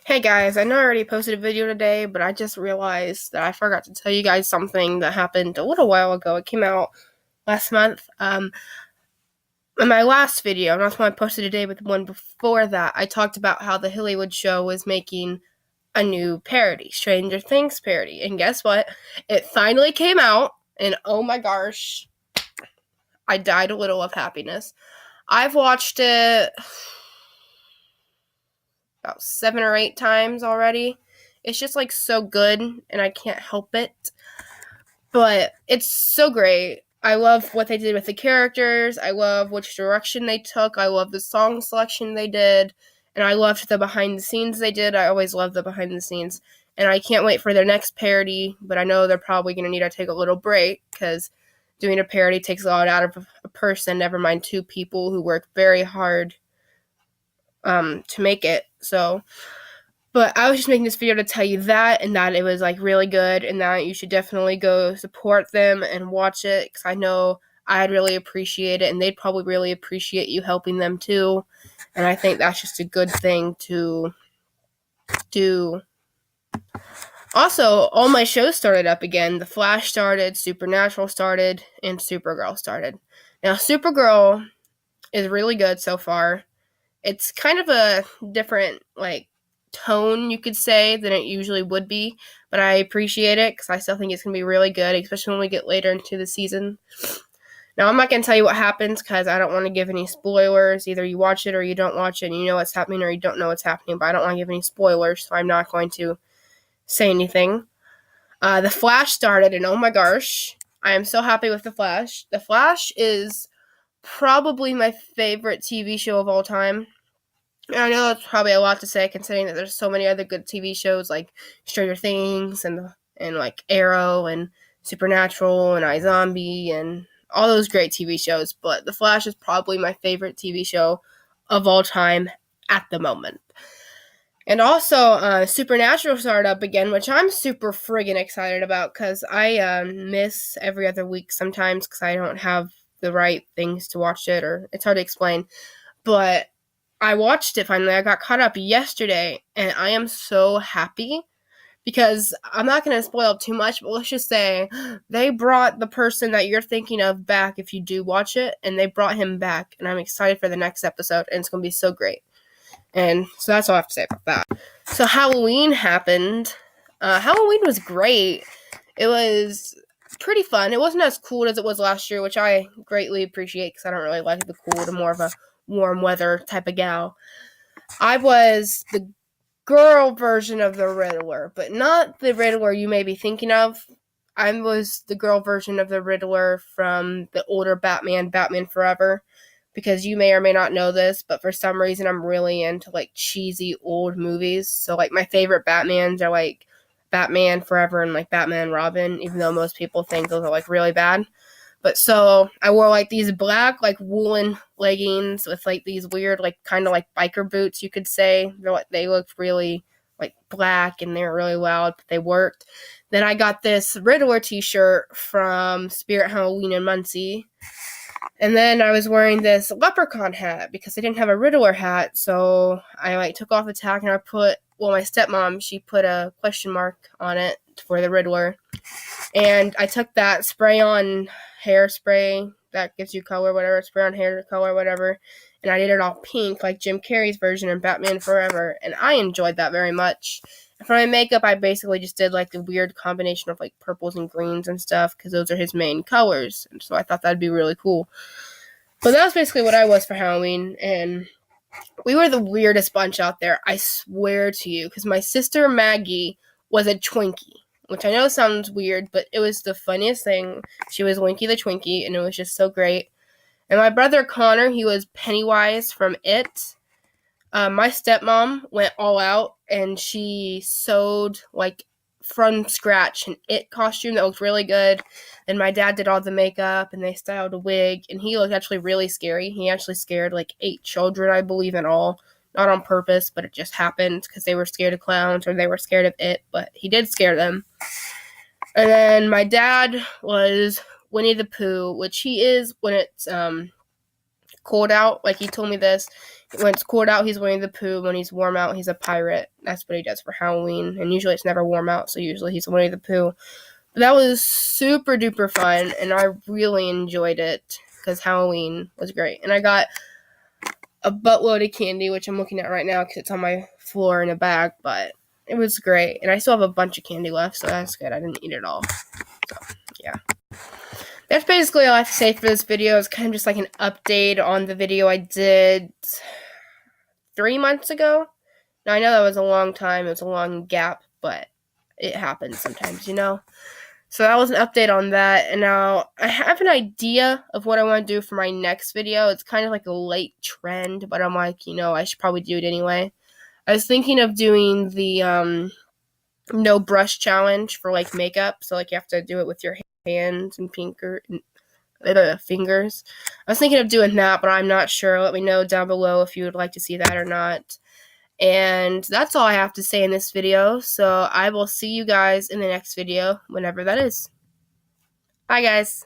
Hey guys, I know I already posted a video today, but I just realized that I forgot to tell you guys something that happened a little while ago. It came out last month. In my last video, not the one I posted today, but the one before that, I talked about how the Hillywood Show was making a new parody, Stranger Things parody. And guess what? It finally came out, and oh my gosh, I died a little of happiness. I've watched it about 7 or 8 times already. It's just like so good, and I can't help it. But it's so great. I love what they did with the characters. I love which direction they took. I love the song selection they did. And I loved the behind the scenes they did. I always love the behind the scenes. And I can't wait for their next parody, but I know they're probably going to need to take a little break because doing a parody takes a lot out of a person, never mind two people who work very hard to make it. But I was just making this video to tell you that, and that it was like really good, and that you should definitely go support them and watch it, because I know I'd really appreciate it, and they'd probably really appreciate you helping them too. And I think that's just a good thing to do. Also, all my shows started up again. The Flash started, Supernatural started, and Supergirl started. Now, Supergirl is really good so far. It's kind of a different, tone, you could say, than it usually would be, but I appreciate it because I still think it's going to be really good, especially when we get later into the season. Now, I'm not going to tell you what happens because I don't want to give any spoilers. Either you watch it or you don't watch it and you know what's happening, or you don't know what's happening, but I don't want to give any spoilers, so I'm not going to say anything. The Flash started, and oh my gosh, I am so happy with The Flash. The Flash is probably my favorite TV show of all time. I know that's probably a lot to say, considering that there's so many other good TV shows like Stranger Things and like Arrow and Supernatural and iZombie and all those great TV shows. But The Flash is probably my favorite TV show of all time at the moment. And also, Supernatural started up again, which I'm super friggin' excited about because I miss every other week sometimes because I don't have the right things to watch it, or it's hard to explain. But I watched it finally. I got caught up yesterday, and I am so happy because I'm not going to spoil too much, but let's just say they brought the person that you're thinking of back if you do watch it, and they brought him back, and I'm excited for the next episode, and it's going to be so great. And so that's all I have to say about that. So Halloween happened. Halloween was great. It was pretty fun. It wasn't as cold as it was last year, which I greatly appreciate because I don't really like the cold. I'm more of a warm weather type of gal. I was the girl version of the Riddler, but not the Riddler you may be thinking of. I was the girl version of the Riddler from the older Batman Forever, because you may or may not know this, but for some reason I'm really into like cheesy old movies. So like my favorite Batmans are like Batman Forever and like Batman and Robin, even though most people think those are like really bad. But so I wore like these black like woolen leggings with like these weird like kind of like biker boots, you could say. They looked really like black and they were really loud, but they worked. Then I got this Riddler t-shirt from Spirit Halloween in Muncie. And then I was wearing this leprechaun hat because I didn't have a Riddler hat. So I like took off the tag and my stepmom, she put a question mark on it for the Riddler. And I took that spray on hairspray that gives you color, whatever, spray on hair color, whatever, and I did it all pink like Jim Carrey's version in Batman Forever, and I enjoyed that very much. And for my makeup, I basically just did like a weird combination of like purples and greens and stuff because those are his main colors, and so I thought that'd be really cool. But that was basically what I was for Halloween, and we were the weirdest bunch out there, I swear to you, because my sister Maggie was a Twinkie, which I know sounds weird, but it was the funniest thing. She was Winky the Twinkie, and it was just so great. And my brother Connor, he was Pennywise from It. My stepmom went all out, and she sewed, like, from scratch an It costume that looked really good. And my dad did all the makeup, and they styled a wig, and he looked actually really scary. He actually scared, like, 8 children, I believe, in all. Not on purpose, but it just happened because they were scared of clowns or they were scared of It, but he did scare them. And then my dad was Winnie the Pooh, which he is when it's cold out, like he told me this, when it's cold out, he's Winnie the Pooh. When he's warm out, he's a pirate. That's what he does for Halloween. And usually it's never warm out, so usually he's Winnie the Pooh. But that was super duper fun, and I really enjoyed it because Halloween was great. And I got a buttload of candy, which I'm looking at right now because it's on my floor in a bag, but it was great. And I still have a bunch of candy left, so that's good. I didn't eat it all. So, yeah. That's basically all I have to say for this video. It's kind of just like an update on the video I did 3 months ago. Now, I know that was a long time. It was a long gap, but it happens sometimes, you know? So that was an update on that. And now I have an idea of what I want to do for my next video. It's kind of like a late trend, but I'm like, you know, I should probably do it anyway. I was thinking of doing the no brush challenge for like makeup. So like you have to do it with your hands and fingers. I was thinking of doing that, but I'm not sure. Let me know down below if you would like to see that or not. And that's all I have to say in this video. So I will see you guys in the next video, whenever that is. Bye, guys.